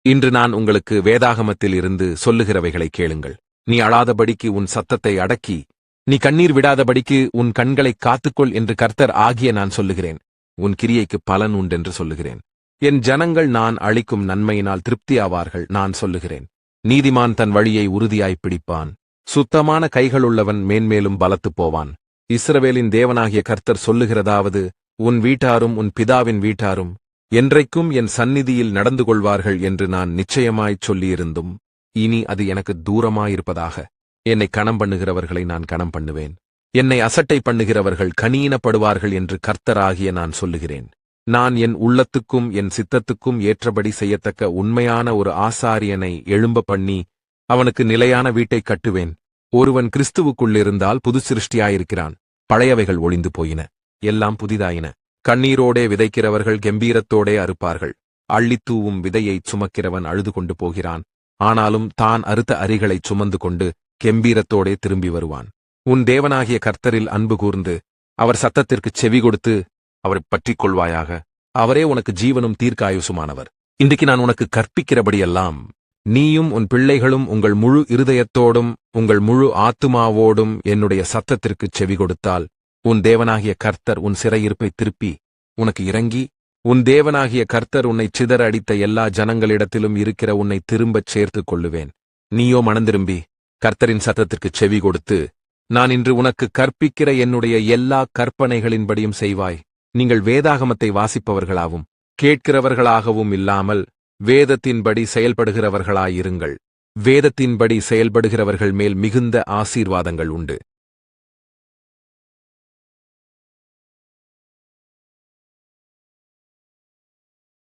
இன்று நான் உங்களுக்கு வேதாகமத்தில் இருந்து சொல்லுகிறவைகளை கேளுங்கள். நீ அழாதபடிக்கு உன் சத்தத்தை அடக்கி, நீ கண்ணீர் விடாதபடிக்கு உன் கண்களைக் காத்துக்கொள் என்று கர்த்தர் ஆகிய நான் சொல்லுகிறேன். உன் கிரியைக்கு பலன் உண்டென்று சொல்லுகிறேன். என் ஜனங்கள் நான் அளிக்கும் நன்மையினால் திருப்தியாவார்கள். நான் சொல்லுகிறேன், நீதிமான் தன் வழியை உறுதியாய்ப் பிடிப்பான். சுத்தமான கைகளுள்ளவன் மேன்மேலும் பலத்துப் போவான். இஸ்ரவேலின் தேவனாகிய கர்த்தர் சொல்லுகிறதாவது, உன் வீட்டாரும் உன் பிதாவின் வீட்டாரும் என்றைக்கும் என் சந்நிதியில் நடந்து கொள்வார்கள் என்று நான் நிச்சயமாய்ச் சொல்லியிருந்தும், இனி அது எனக்கு தூரமாயிருப்பதாக. என்னை கணம் பண்ணுகிறவர்களை நான் கணம் பண்ணுவேன். என்னை அசட்டை பண்ணுகிறவர்கள் கனீனப்படுவார்கள் என்று கர்த்தராகிய நான் சொல்லுகிறேன். நான் என் உள்ளத்துக்கும் என் சித்தத்துக்கும் ஏற்றபடி செய்யத்தக்க உண்மையான ஒரு ஆசாரியனை எழும்ப பண்ணி அவனுக்கு நிலையான வீட்டைக் கட்டுவேன். ஒருவன் கிறிஸ்துவுக்குள்ளிருந்தால் புது சிருஷ்டியாயிருக்கிறான். பழையவைகள் ஒளிந்து போயின, எல்லாம் புதிதாயின. கண்ணீரோடே விதைக்கிறவர்கள் கெம்பீரத்தோடே அறுப்பார்கள். அள்ளித்தூவும் விதையைச் சுமக்கிறவன் அழுது கொண்டு போகிறான். ஆனாலும் தான் அறுத்த அரிகளைச் சுமந்து கொண்டு கெம்பீரத்தோடே திரும்பி வருவான். உன் தேவனாகிய கர்த்தரில் அன்பு கூர்ந்து அவர் சத்தத்திற்குச் செவி கொடுத்து அவரைப் பற்றிக் கொள்வாயாக. அவரே உனக்கு ஜீவனும் தீர்க்காயுசுமானவர். இன்றைக்கு நான் உனக்கு கற்பிக்கிறபடியெல்லாம் நீயும் உன் பிள்ளைகளும் உங்கள் முழு இருதயத்தோடும் உங்கள் முழு ஆத்துமாவோடும் என்னுடைய சத்தத்திற்குச் செவி கொடுத்தால், உன் தேவனாகிய கர்த்தர் உன் சிறையிருப்பை திருப்பி உனக்கு இறங்கி, உன் தேவனாகிய கர்த்தர் உன்னைச் சிதற அடித்த எல்லா ஜனங்களிடத்திலும் இருக்கிற உன்னை திரும்பச் சேர்த்துக் கொள்ளுவேன். நீயோ மனந்திரும்பி கர்த்தரின் சத்தத்திற்குச் செவி கொடுத்து, நான் இன்று உனக்கு கற்பிக்கிற என்னுடைய எல்லா கற்பனைகளின்படியும் செய்வாய். நீங்கள் வேதாகமத்தை வாசிப்பவர்களாகவும் கேட்கிறவர்களாகவும் இல்லாமல் வேதத்தின்படி செயல்படுகிறவர்களாயிருங்கள். வேதத்தின்படி செயல்படுகிறவர்கள் மேல் மிகுந்த ஆசீர்வாதங்கள் உண்டு.